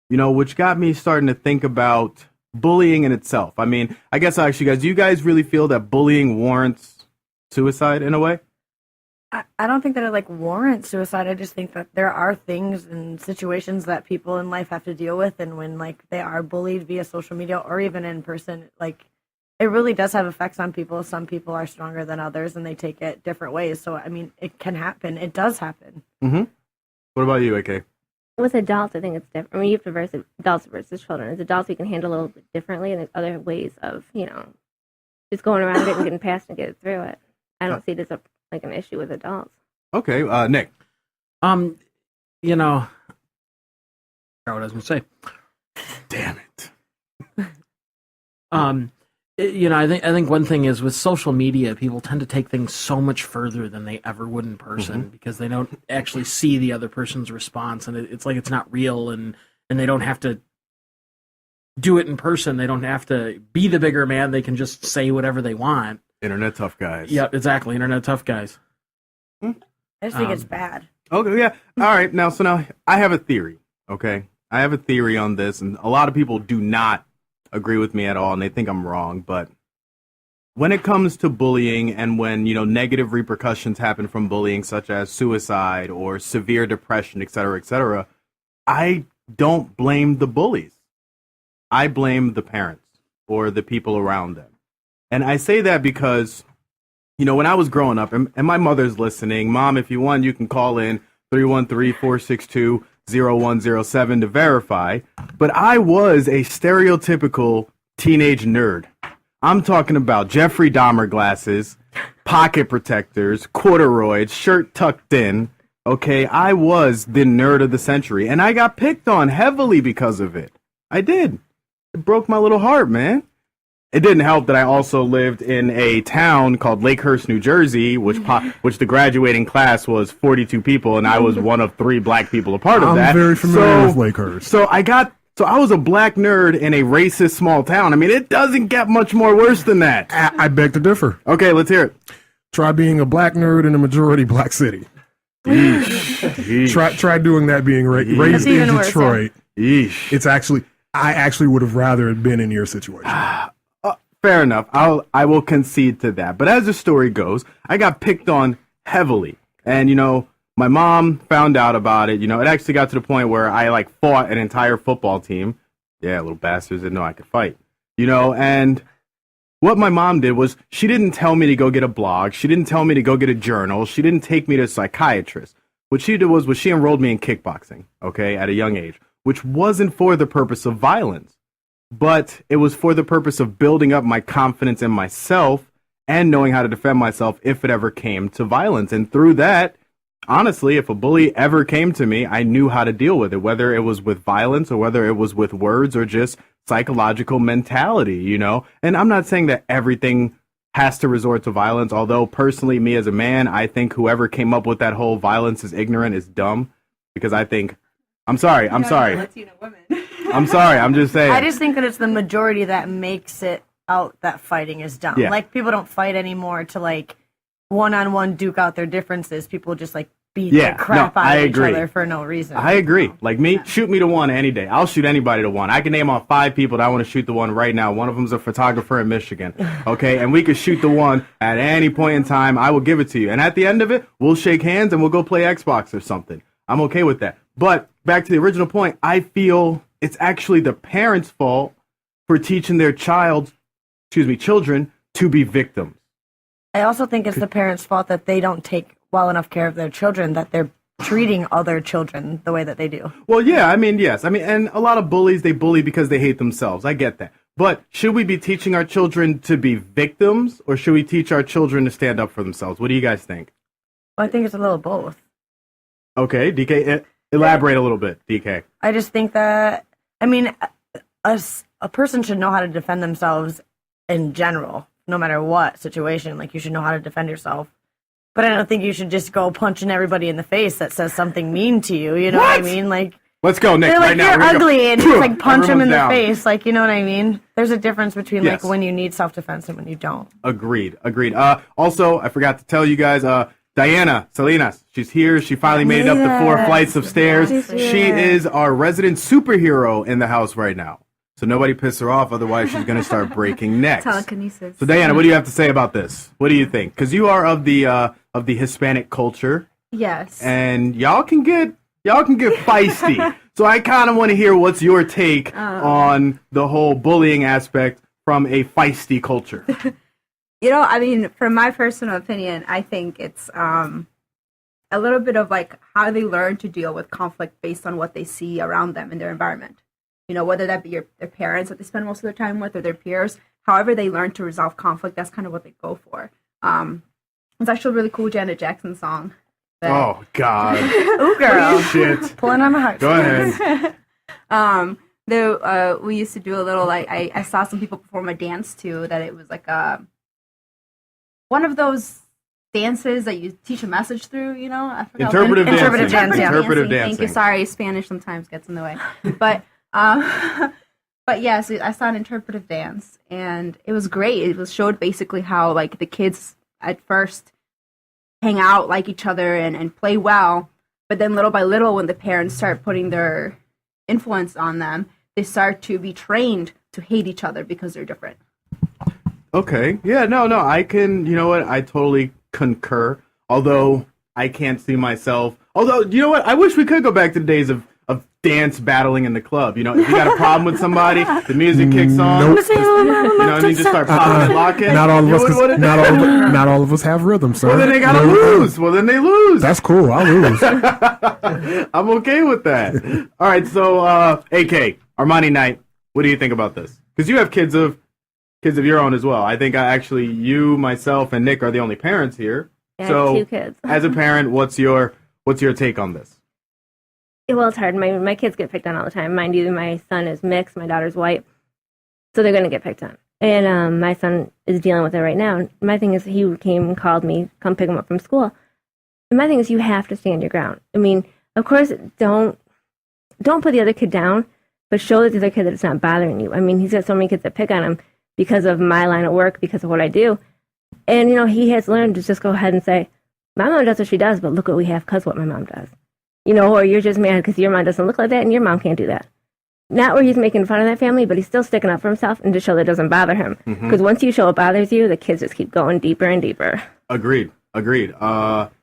which got me starting to think about bullying in itself. I mean, I guess I'll ask you guys, do you guys really feel that bullying warrants suicide in a way? I don't think that it like warrants suicide. I just think that there are things and situations that people in life have to deal with, and when like they are bullied via social media or even in person, like it really does have effects on people. Some people are stronger than others, and they take it different ways. So I mean, it can happen. It does happen. Mm-hmm. What about you, AK? With adults, I think it's different. I mean, you have to versus adults versus children. As adults, we can handle a little bit differently, and there's other ways of, just going around it and getting past and getting through it. I don't see it as an issue with adults. Okay, Nick. You know, I forgot what I was going to say. Damn it. I think one thing is with social media, people tend to take things so much further than they ever would in person because they don't actually see the other person's response, and it's like it's not real, and they don't have to do it in person. They don't have to be the bigger man. They can just say whatever they want. Internet tough guys. Yep, exactly. Internet tough guys. I just think it's bad. Okay, yeah. All right, now I have a theory, okay? I have a theory on this, and a lot of people do not agree with me at all, and they think I'm wrong, but when it comes to bullying and when, negative repercussions happen from bullying, such as suicide or severe depression, et cetera, I don't blame the bullies. I blame the parents or the people around them. And I say that because, when I was growing up, and my mother's listening, Mom, if you want, you can call in 313-462-0107 to verify. But I was a stereotypical teenage nerd. I'm talking about Jeffrey Dahmer glasses, pocket protectors, corduroys, shirt tucked in. Okay, I was the nerd of the century, and I got picked on heavily because of it. I did. It broke my little heart, man. It didn't help that I also lived in a town called Lakehurst, New Jersey, which the graduating class was 42 people, and I was one of 3 black people a part of that. I'm very familiar with Lakehurst. So I was a black nerd in a racist small town. I mean, it doesn't get much more worse than that. I beg to differ. Okay, let's hear it. Try being a black nerd in a majority black city. Try doing that being raised in Detroit. Yeesh. I actually would have rather it been in your situation. Fair enough. I will concede to that. But as the story goes, I got picked on heavily. And, my mom found out about it. It actually got to the point where I, fought an entire football team. Yeah, little bastards didn't know I could fight. And what my mom did was she didn't tell me to go get a blog. She didn't tell me to go get a journal. She didn't take me to a psychiatrist. What she did was she enrolled me in kickboxing, okay, at a young age, which wasn't for the purpose of violence. But it was for the purpose of building up my confidence in myself and knowing how to defend myself if it ever came to violence. And through that, honestly, if a bully ever came to me, I knew how to deal with it, whether it was with violence or whether it was with words or just psychological mentality, And I'm not saying that everything has to resort to violence, although personally, me as a man, I think whoever came up with that whole violence is ignorant is dumb, because I think, I'm sorry. Latino women. I'm sorry. I'm just saying. I just think that it's the majority that makes it out that fighting is dumb. Yeah. Like, people don't fight anymore to, one-on-one duke out their differences. People just, beat the crap out of each other for no reason. I agree. Like me, shoot me to one any day. I'll shoot anybody to one. I can name off 5 people that I want to shoot the one right now. One of them's a photographer in Michigan. Okay, and we could shoot the one at any point in time. I will give it to you. And at the end of it, we'll shake hands and we'll go play Xbox or something. I'm okay with that. But back to the original point, I feel it's actually the parents' fault for teaching their children to be victims. I also think it's the parents' fault that they don't take well enough care of their children, that they're treating other children the way that they do. Well, yeah, yes. And a lot of bullies, they bully because they hate themselves. I get that. But should we be teaching our children to be victims, or should we teach our children to stand up for themselves? What do you guys think? Well, I think it's a little both. Okay, DK, elaborate a little bit, DK. I just think that, a person should know how to defend themselves in general, no matter what situation. You should know how to defend yourself. But I don't think you should just go punching everybody in the face that says something mean to you. You know what I mean? Let's go, Nick, they're right now. You're ugly, and just punch them in the down. face. You know what I mean? There's a difference between Yes. when you need self-defense and when you don't. Agreed. Also, I forgot to tell you guys, Diana Salinas, she's here. She finally made it up the 4 flights of stairs. She's She here. is our resident superhero in the house right now. So nobody piss her off, otherwise she's going to start breaking necks. Telekinesis. So Diana, what do you have to say about this? What do you think? Because you are of the Hispanic culture, Yes. and y'all can get feisty. So I kind of want to hear what's your take on the whole bullying aspect from a feisty culture. You know, I mean, from my personal opinion, I think it's a little bit of like how they learn to deal with conflict based on what they see around them in their environment. You know, whether that be their parents that they spend most of their time with or their peers, however they learn to resolve conflict, that's kind of what they go for. It's actually a really cool Janet Jackson song. Oh God! Ooh, girl. Shit. Pulling on my heart. Go ahead. We used to do a little, like, I saw some people perform a dance too, that it was like one of those dances that you teach a message through, you know? I forgot. Interpretive dancing. Interpretive dance, yeah. Interpretive Thank you. dancing. Sorry, Spanish sometimes gets in the way. But but yeah, so I saw an interpretive dance, and it was great. It was showed basically how, like, the kids at first hang out, like each other, and play well, but then little by little, when the parents start putting their influence on them, they start to be trained to hate each other because they're different. Okay. Yeah, no, I can, you know what? I totally concur. Although I can't see myself. Although, you know what? I wish we could go back to the days of dance battling in the club. You know, if you got a problem with somebody, the music kicks on. Nope. You know, and you just start popping and locking. Not all of You us. know 'Cause what- not all of us have rhythm, sir. Well, then they gotta No. lose. Well, then they lose. That's cool. I'll lose. I'm okay with that. All right, so AK Armani night. What do you think about this? Because you have kids of your own as well. I think actually you, myself, and Nick are the only parents here. Yeah, I So, have 2 kids. as a parent, what's your take on this? Well, it's hard. My kids get picked on all the time. Mind you, my son is mixed, my daughter's white, so they're going to get picked on. And my son is dealing with it right now. My thing is, he came and called me, come pick him up from school. And my thing is, you have to stand your ground. I mean, of course, don't put the other kid down, but show the other kid that it's not bothering you. I mean, he's got so many kids that pick on him because of my line of work, because of what I do. And, you know, he has learned to just go ahead and say, my mom does what she does, but look what we have because what my mom does. You know, or you're just mad because your mom doesn't look like that and your mom can't do that. Not where he's making fun of that family, but he's still sticking up for himself and to show that it doesn't bother him. Because once you show it bothers you, the kids just keep going deeper and deeper. Agreed.